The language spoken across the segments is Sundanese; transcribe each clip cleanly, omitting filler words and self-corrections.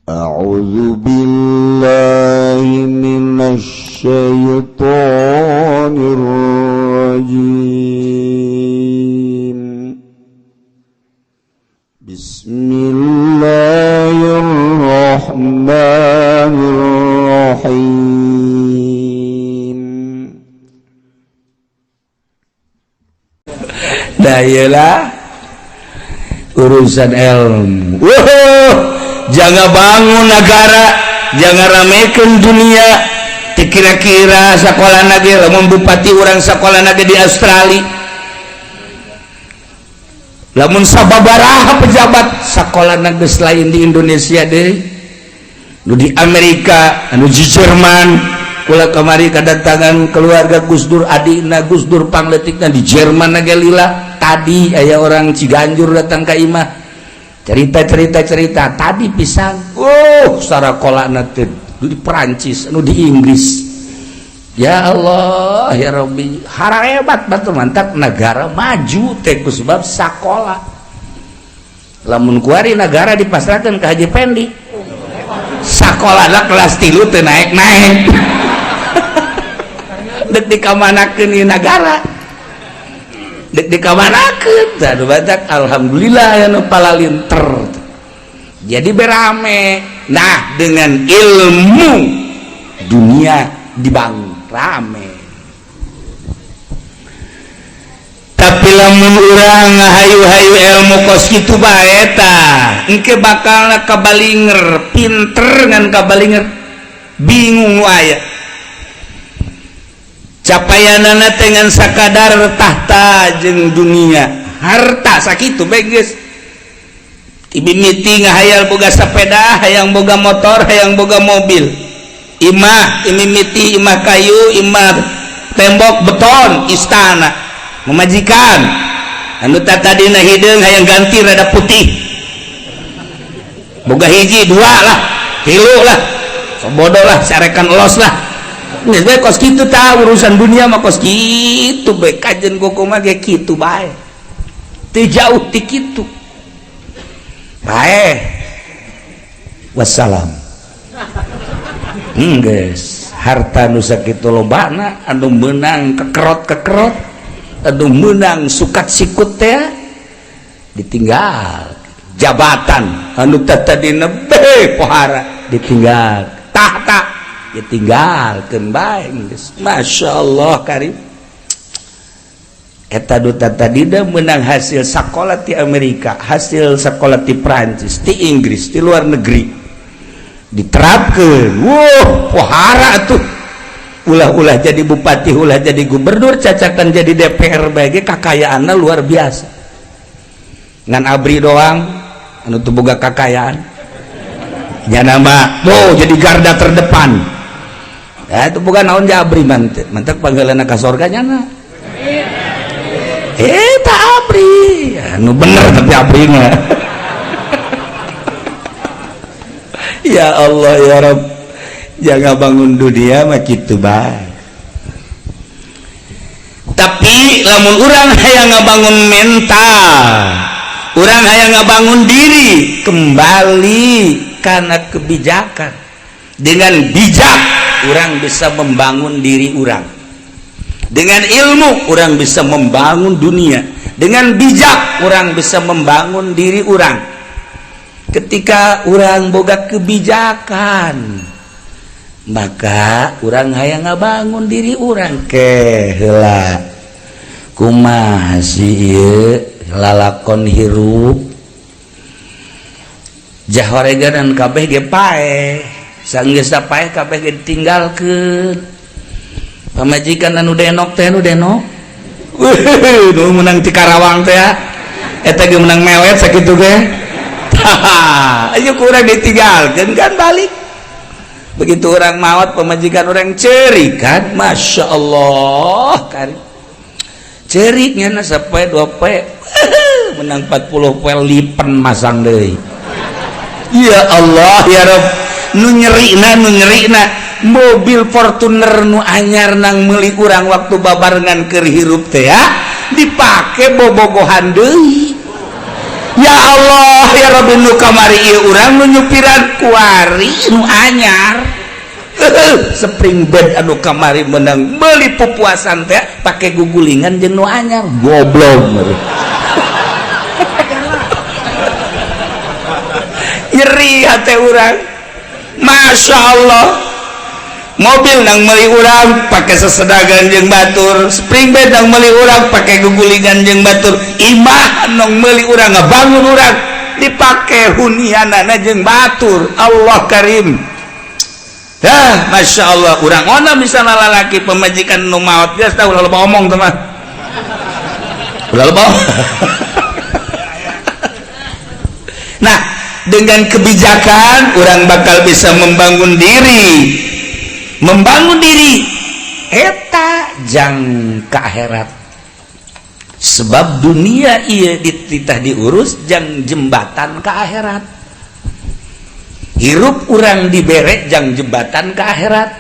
A'udzu billahi minasy syaithanir rajim. Bismillahirrahmanirrahim. Dayalah urusan ilmu. Jangan bangun negara, jangan ramekan dunia. Kira-kira sekolah nage lamun bupati orang sekolah nage di Australia, lamun sababaraha pejabat sekolah nage selain di Indonesia deh, nu di Amerika, anu di Jerman, kula kemari kedatangan keluarga Gus Dur, adina Gus Dur pangletikna di Jerman nage lila. Tadi aya orang Ciganjur datang ke imah. Cerita tadi pisan secara kolana di Perancis anu di Inggris. Ya Allah ya Rabbi, hebat batu mantap negara maju teh sebab sakola. Lamun kuari negara dipasrahkan ke Haji Pendi, sakolana kelas 3 teu naik-naik. Dek dikamanakeun ieu negara, dek dikamanakeun tah badak alhamdulillah ya nu palalinter. Jadi berame. Nah, dengan ilmu dunia dibangun rame. Tapi lamun urang hayu-hayu ilmu kos kitu bae tah, engke bakalna kabalinger, pinter ngan kabalinger bingung aya. Capayanana dengan sakadar tahta jeung dunia harta sakitu bae geus. Mimiti ngahayal boga sepeda, hayang boga motor, hayang boga mobil. Imah mimiti imah kayu, imah tembok beton istana memajikan anu tadina hideung hayang ganti rada putih, boga hiji dua lah tilu lah bodoh lah sarekan elos lah. Geus bae kos kitu tah urusan dunia mah kos kitu bae kajen kumaha ge kitu bae teu jauh ti kitu bae. Wassalam. Geus harta nu sakitu lobana anu meunang kekerot anu meunang sukat sikut teh ditinggal, jabatan anu tadina be pohara ditinggal, tahta ditinggalkeun bae geus. Masyaallah karim. Eta duta tadina menang hasil sekolah di Amerika, hasil sekolah di Prancis, di Inggris, di luar negeri diterapkan. Pohara tuh ulah jadi bupati, ulah jadi gubernur, cacakan jadi DPR bagi kekayaannya luar biasa. Ngan abri doang anu teu boga kakayaan nya nama jadi garda terdepan. Itu bukan naon abri mantep panggilanna ka sorga nya na. Tak abri anu bener tapi abrinya. Ya Allah ya Rabb, jangan bangun dunia mah kitu bae. Tapi lamun urang hayang ngabangun mental, urang hayang ngabangun diri kembali karena kebijakan. Dengan bijak urang bisa membangun diri urang. Dengan ilmu orang bisa membangun dunia. Dengan bijak orang bisa membangun diri orang. Ketika orang boga kebijakan, maka orang hayang ngabangun diri orang ke heula. Kumaha sih ieu lalakon hirup jahoregan kabeh ge paeh. Sanggeus paeh kabeh ge ditinggalkeun. Pamajikan anu denok teh anu denok nu menang ti Karawang teh eta ge menang mewet sakitu ge ayo kurang ditinggalkeun kan balik. Begitu orang maot pamajikan orang ceurik kan, Masya Allah kan ceuriknya na sapoe 2 poe menang 40 poe lipen masang deui. Ya Allah ya Rabb, nu nyerina mobil Fortuner nu anyar nang meuli urang waktu babarengan keur hirup teh ya dipake bobogohan deui. ya Allah ya Rabbi nu kamari ieu urang nu nyupiran kuari nu anyar spring bed anu kamari menang meuli pupuasan teh pake gugulingan jeung nu anyar goblok nyeri hati urang Masya Allah mobil nang meuli urang pake sesedagan jeung batur spring bed nang meuli urang pake gugulingan jeung batur imah nang meuli urang ngabangun urang dipake hunianana jeung batur Allah Karim dah Masya Allah urang ona misalna lalaki pemajikan nu maot biasa ulah loba omong teman ulah loba nah dengan kebijakan orang bakal bisa membangun diri eta jang ke akhirat sebab dunia iya dititah diurus jang jembatan ke akhirat hirup orang dibere jang jembatan ke akhirat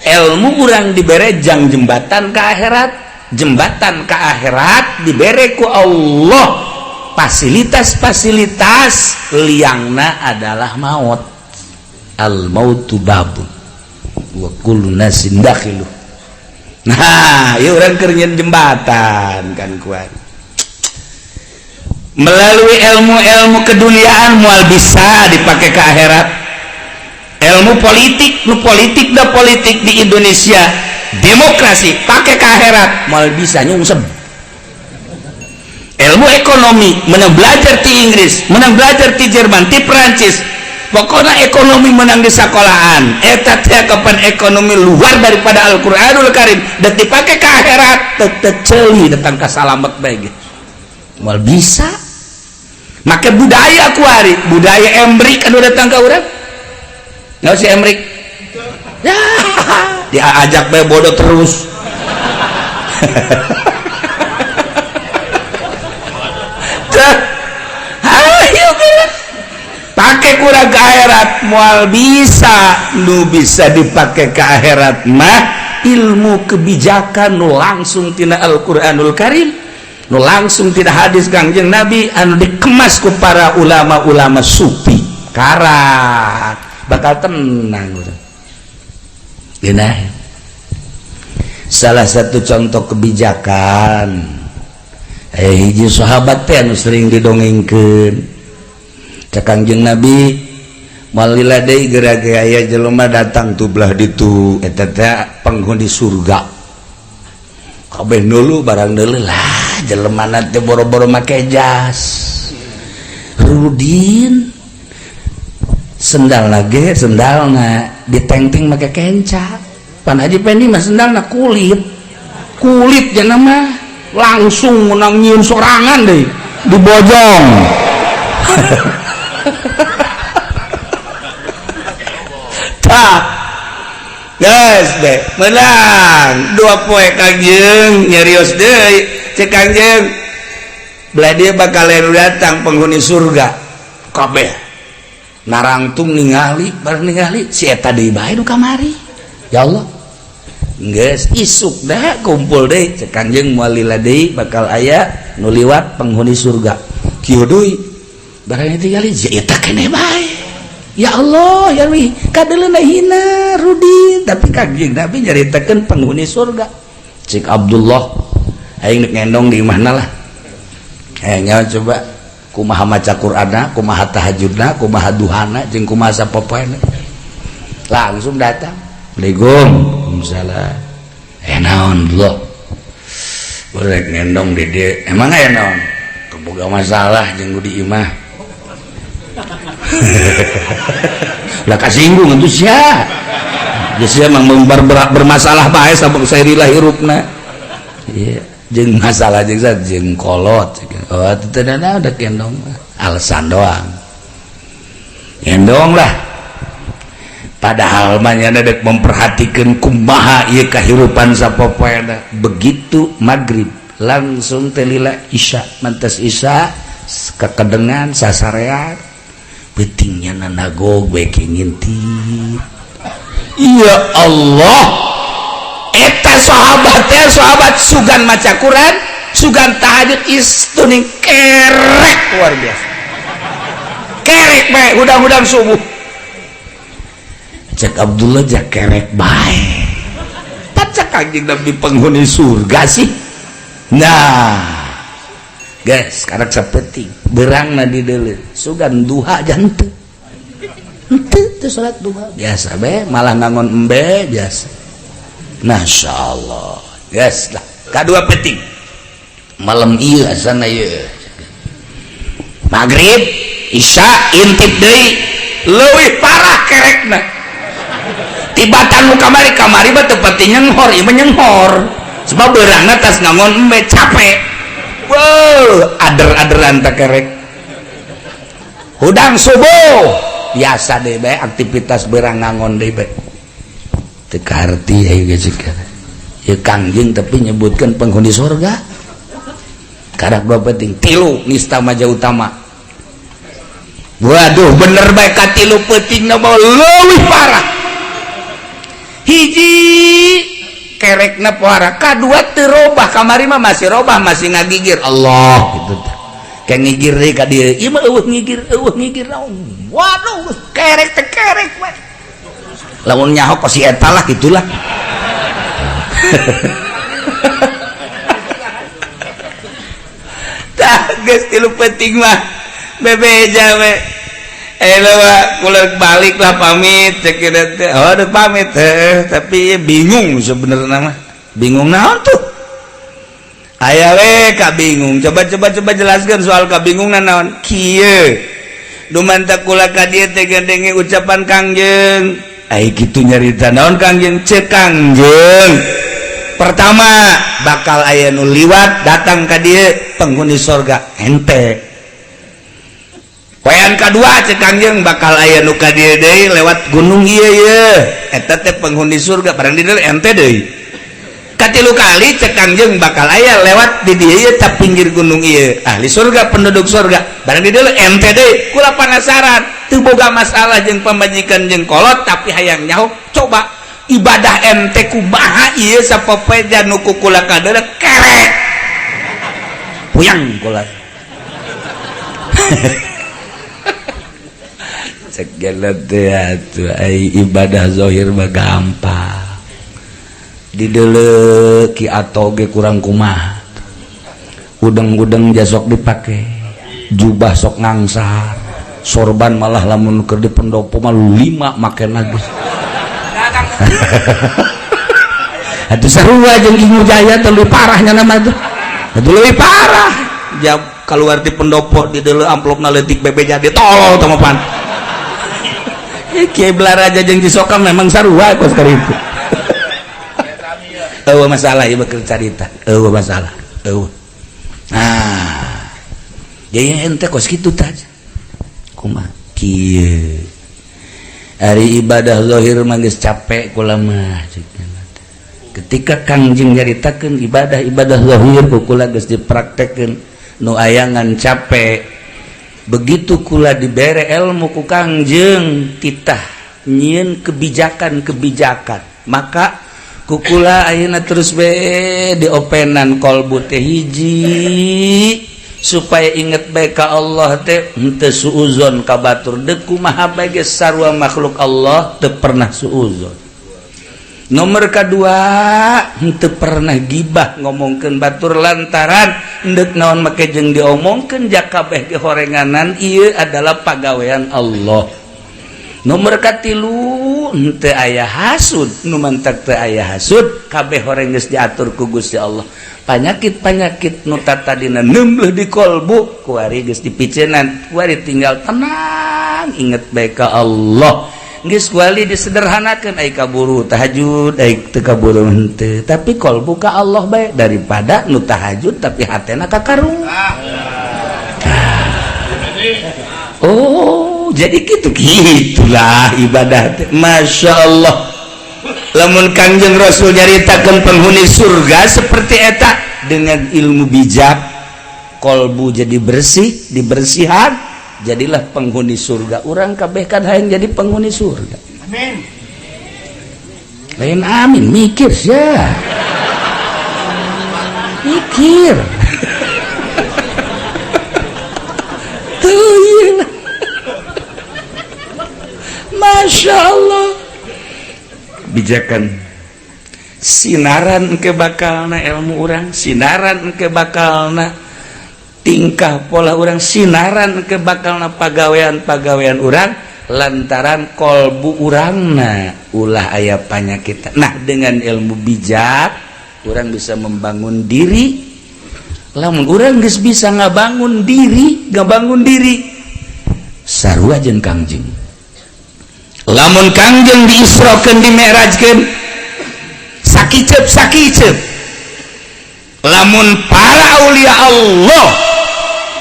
ilmu orang dibere jang jembatan ke akhirat jembatan ke akhirat dibere ku Allah fasilitas-fasilitas liangna adalah maut al mautu babun wa kullu nasin dakhilu nah ieu urang keur nyeun jembatan kan kuat melalui ilmu-ilmu keduniaan moal bisa dipake ke akhirat ilmu politik nu politik da politik di Indonesia demokrasi pake ke akhirat moal bisa nyungsem ilmu ekonomi menang belajar di Inggris menang belajar di Jerman di Perancis pokoknya ekonomi menang di sekolahan eta teh kapan ekonomi luar daripada Al-Qur'anul Karim dan dipakai ke akhirat teteceli datang ke salamet bae mal bisa make budaya kuari budaya embrik anu datang ke urang nggak si embrik ya diajak bae bodoh terus pakai kurang ke akhirat mual bisa nu bisa dipakai ke akhirat mah ilmu kebijakan nu langsung tina Al-Qur'anul Karim nu langsung tina hadis Kangjeng Nabi anu dikemas ku para ulama-ulama sufi karat bakal tenang gini salah satu contoh kebijakan hiji sahabat teh anu sering didongengkeun Kangjeng Nabi malila deui geura-geura aya jelema datang tu belah ditu eta teh penghuni surga kabeh neulu barang neulu lah jelemana teh boro-boro make jas Rudin sendal lagi sendalna ditengting make kenca pan Haji Pendi mah sendalna kulit jangan mah langsung menang nyieun sorangan deui dibojong tak guys deh menang 2 poe Kangjeng nyarios deui cek Kangjeng belah dia bakal datang penghuni surga kabeh narangtung ningali bareng ningali si eta deui bae nu kamari ya Allah geus isuk dah kumpul deui cek Kangjeng moal lila deui bakal aya nu liwat penghuni surga kieu deui barang tinggali eta keneh bae ya Allah ya wi kadeleuna hina Rudi tapi Kangjeng Nabi nyaritakeun penghuni surga cik Abdullah aing ngendong di imahna lah nyawa coba kumaha maca Qur'ana kumaha tahajudna kumaha duhana jeung kumaha sapopoena langsung datang Assalamualaikum salam naon Allah boleh ngendong di dia emang aya naon boga masalah jeung di imah lah kasinggung itu sia geus emang bermasalah bae sabab sairilah hirupna ieu jeung masalah jeung kolot oh teu ada udah kendong alasan doang kendong lah padahal mah nya dek memperhatikeun kumaha ieu kahirupan sapopoena begitu maghrib langsung telila isya mantes isya kekedengan sasarean pentingnya nanagog baik ngintip ya Allah eta sahabat sugan maca Quran sugan tahajud istuning kerek luar biasa kerek bae hudang-hudang subuh cek Abdullah jak kerek bae pacak anjing Nabi penghuni surga sih. Nah guys sekarang seperti berangna di deuleu sugan duha jantu henteu salat duha biasa be malah ngangon embe biasa. Masya Allah guys lah kadua penting malam iya asana ieu maghrib isya intip deui leuwih parah kerekna tibatan nu kamari mah teu pati nyenghor ieu mah nyenghor sebab beurangna tas ngangon embe capek wow ader-aderan tak kerek hudang subuh biasa deh be aktivitas beurang ngangon deui be teu karti aya geus ya kangjeng tapi nyebutkan penghuni surga karak dua penting tilu nista maja utama waduh bener baik katilu penting nama leuwih parah hiji kerekna pohara kadua teu robah kamari mah masih robah masih ngagigir Allah gitu kayak ngigir deui ka dieu ieu mah eueuh ngigir waduh kerek teh kerek we lamun nyaho ka si eta lah gitulah tah geus tilu penting mah bebeja we balik lah pamit cek teh oh udah pamit tapi bingung sebenarnya mah bingung naon tuh aya we ka bingung coba jelaskan soal kabingungan naon kieu dumantak kula ka dieu teh gandenge ucapan kangjeng ai kitu nyarita naon kangjeng cek kangjeng pertama bakal aya nu liwat datang ka dieu penghuni surga ente poean kadua cek kangjeng bakal aya nu ka dieu deui lewat gunung ieu eta teh penghuni surga barang di dieu ente deui katilu kali cek kangjeng bakal aya lewat di dieu ta pinggir gunung ieu ahli surga penduduk surga barang di dieu ente deui kula penasaran teu boga masalah jeung pamajikan jeung kolot tapi hayang nyaho coba ibadah ente kumaha ieu sapopeja nu kula kadeureuh kerek puyang kula cek gelet teh atuh ai ibadah zahir mah gampang di deuleu ki atoge kurang kumaha udeng-udeng jasok dipake jubah sok ngangsar sorban malah lamun keur di pendopo mah 5 make nagis atuh sarua jeung Ingu Jaya teh leuwih parahnya nama tuh atuh leuwih parah jam keluar di pendopo di deuleu amplopna leutik bebeja ditolol teh pan Kiai Belaraja jeung Cisokam memang sarua kos keur itu eueuh masalah ieu keur carita eueuh masalah eueuh nah jadi ente kos kitu tah kumaha kieu hari ibadah zahir mah geus capek kula mah ketika kangjeng nyaritakeun ibadah zahir kula geus dipraktekkeun nu ayangan capek begitu kula dibere ilmu ku kangjeng titah nyieun kebijakan maka ku kula ayeuna terus be diopenan kolbu teh hiji supaya inget bae ka Allah teh henteu suuzon ka batur deuk kumaha bae ge sarua makhluk Allah teu pernah suuzon. Nomor kedua henteu pernah gibah ngomongkeun batur lantaran hendeuk naon make jeung diomongkeun jak kabeh ge horenganan ieu adalah pagawean Allah. Nomor katilu henteu aya hasud nu mantak teu aya hasud kabeh horeng geus diatur ku Gusti Allah. Panyakit nu tadina nembleh di kolbu kuari geus dipicenan kuari tinggal tenang inget bae ka Allah geus kuali disederhanakeun ai kaburu tahajud ai teu kaburu henteu tapi kolbu ka Allah bae daripada nu tahajud tapi hatena ka karung. Oh jadi gitulah ibadah teh Masya Allah. Lamun Kangjeng Rasul nyaritakeun penghuni surga seperti eta dengan ilmu bijak kolbu jadi bersih dibersihan jadilah penghuni surga. Urang kabeh kan hayang jadi penghuni surga. Amin. Lain amin mikir ya. Mikir. Masya Allah bijakan sinaran ke bakalna ilmu orang, sinaran ke bakalna tingkah pola orang, sinaran ke bakalna pagawean orang lantaran kolbu urangna ulah aya panyakit. Nah dengan ilmu bijak orang bisa membangun diri. Lamun orang geus bisa ngabangun diri sarua jeung Kangjeng. Lamun Kangjeng diisrokeun di mi'rajkeun sakicep. Lamun para aulia Allah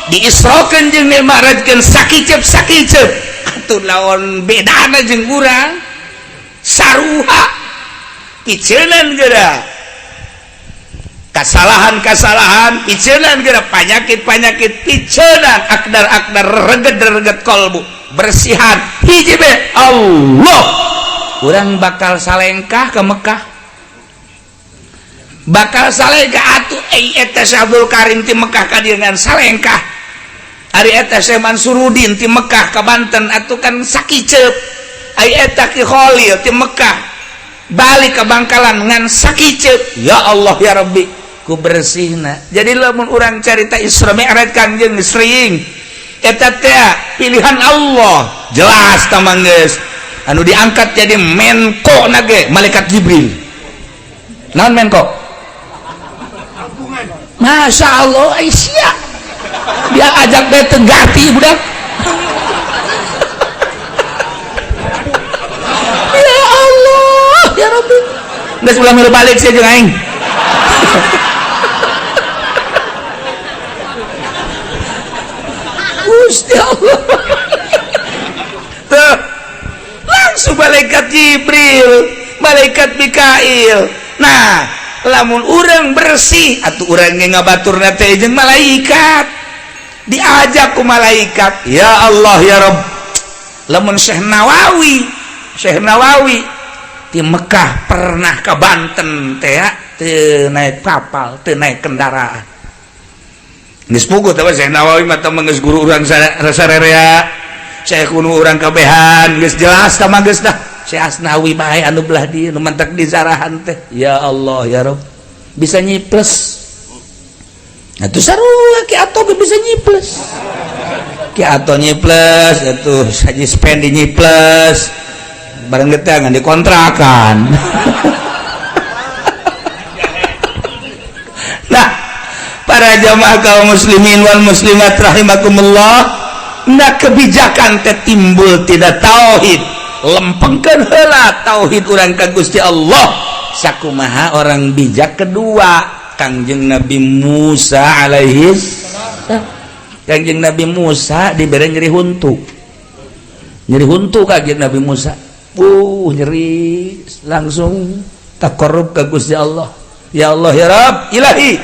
diisrokeun jeung mi'rajkeun sakicep atuh lawan bedana jeung urang saruha piceunaan geura kasalahan piceunaan geura penyakit piceunaan akdar reget kolbu bersihan hiji be Allah urang bakal salengkah ke Mekah, bakal salengkah atuh eta Abdul Karim ti Mekah ka dieu ngan salengkah ari eta Syekh Mansuruddin ti Mekah ka Banten atuh kan sakicep ari eta Ki Khalil ti Mekah balik ke Bangkalan ngan sakicep. Ya Allah ya Rabbi ku bersihna. Jadi lamun urang carita Isra Mi'raj Kangjeng sering eta teh pilihan Allah jelas tamanggeus anu diangkat jadi menko nage malaikat Jibril. Naon menko? Masya Allah Aisyah dia ajak dia tegati budak. Ya Allah ya Rabbi nggak sebelah milu balik sih jeung aing. Gusti Allah tuh langsung malaikat Jibril malaikat Mikail. Nah lamun urang bersih atuh urang ge ngabaturna teh jeung malaikat diajak ku malaikat. Ya Allah ya Rabb lamun Syekh Nawawi di Mekah pernah ke Banten teh teu naik kapal teu naik kendaraan geus puguh teh Syekh Nawawi mah teh geus guru urang sarerea Syekh kuno urang kabehan geus jelas tah mah geus dah Syekh Asnawi bae anu belah dieu nu mantek di zarahan teh. Ya Allah ya Rabb bisa nyiples atuh sarua Ki Ato bisa nyiples Ki Ato nyiples atuh Haji Spendi nyiples bareng geteh ngan dikontrakan. Nah para jamaah kaum muslimin wal muslimat rahimakumullah, nah kebijakan teh timbul tidak tauhid lempengkeun heula tauhid urang ka Gusti Allah. Sakumaha orang bijak kedua Kangjeng Nabi Musa Kangjeng Nabi Musa dibere nyeri huntu Kangjeng Nabi Musa nyeri langsung takarrub ka Gusti Allah. Ya Allah ya Rabb ilahi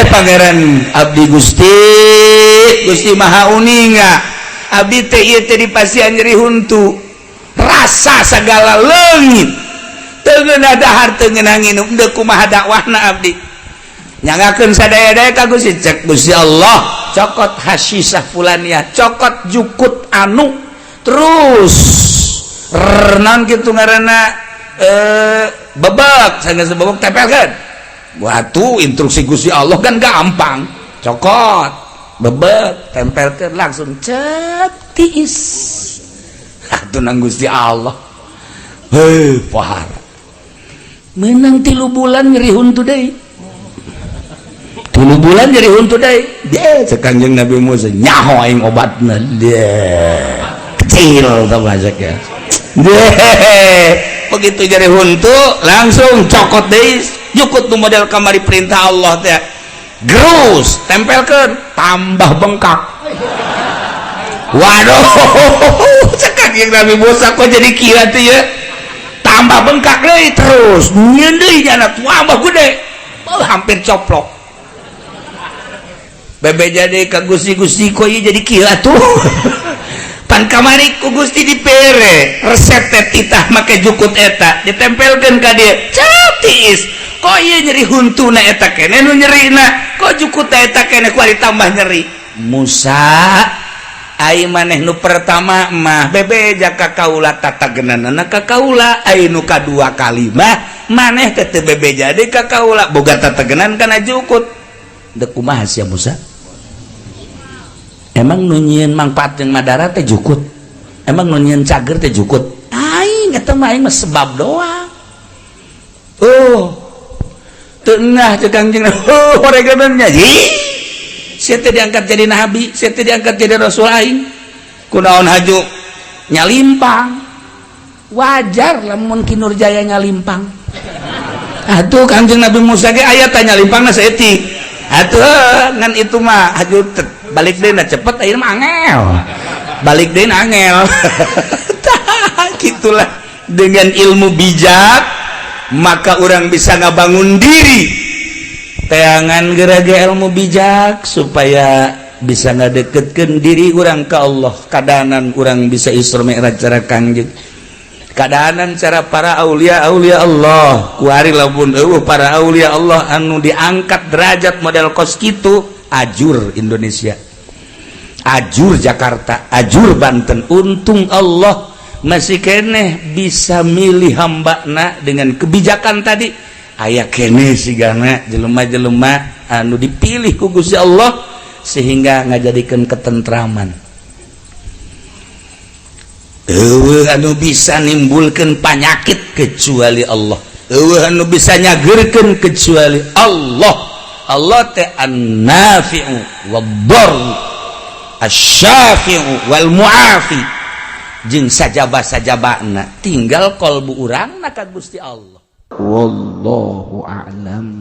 pangeran abdi Gusti Maha Uninga abdi teh ieu teh dipasihan nyeri huntu rasa sagala leungit teu ngeunah dahar teu ngeunah nginum teu kumaha dakwahna abdi nyangakeun sadaya-daya ka Gusti cek Gusti Allah cokot hasisah fulaniyah cokot jukut anu terus renang kitu ngaranna bebek sanes bebek tempelkeun watu instruksi Gusti Allah kan gampang cokot bebek tempelkeun langsung cetis atuh nang Gusti Allah pahar menang 3 bulan nyeri huntu deui 3 bulan nyeri huntu deui cek Kangjeng Nabi Musa nyaho aing obatna kecil tah ngajak ya begitu nyeri huntu langsung cokot deui jukut nu model kamari perintah Allah teh gerus tempelkeun tambah bengkak. Waduh cek Kangjeng Nabi Musa kok jadi kira tuh ya tambah bengkak deui terus nyieun deui jana tambah gede hampir coplok bebe jadi ka Gusti kok ieu jadi kira tuh pan kamari ku Gusti dipere resep teh titah make jukut eta ditempelkeun ka dieu cetis kok ieu nyeri huntuna eta keneh nu nyerina kok jukut eta keneh ku ditambah nyeri. Musa maneh nu pertama mah bebeja ka kaula tatagenanana ka kaula nu kadua kali mah maneh teh teu bebeja deui ka kaula boga tatagenan kana jukut dek kumaha sia Musa emang nu nyieun mangpaat jeung madara teh jukut emang nu nyieun cager teh jukut aing eta mah aing mah sebab doang teu ngah teh Kangjeng horeganannya saya diangkat jadi nabi, saya diangkat jadi rasul aing. Kunaon haju nyalimpang. Wajar lamun Ki Nurjaya nyalimpang. Atuh Kangjeng Nabi Musa ge aya teh nyalimpangna saeutik. Atuh ngan itu mah haju balik deui na cepet ayeuna mah angel. Balik deui na angel. Gitulah dengan ilmu bijak maka orang bisa ngabangun diri. Teangan geraga ilmu bijak supaya bisa ngadeketkeun diri urang ka Allah. Kadahanan urang bisa Isra Mi'raj cara Kangjeng. Kadahanan cara para aulia Allah. Kuari lamun eueuh para aulia Allah anu diangkat derajat model kos kitu, ajur Indonesia. Ajur Jakarta, ajur Banten. Untung Allah masih keneh bisa milih hambana dengan kebijakan tadi. Aya kene sigana jelema-jelema anu dipilih ku Gusti Allah sehingga ngajadikeun ketentraman. Eueuh anu bisa nimbulkeun panyakit kecuali Allah. Eueuh anu bisa nyageurkeun kecuali Allah. Allah teh an-nafi'u wad-darr, asy-syafi'u wal mu'afi. Jeung sajaba-sajabana tinggal kalbu urang na ka Gusti Allah. Wallahu a'lam.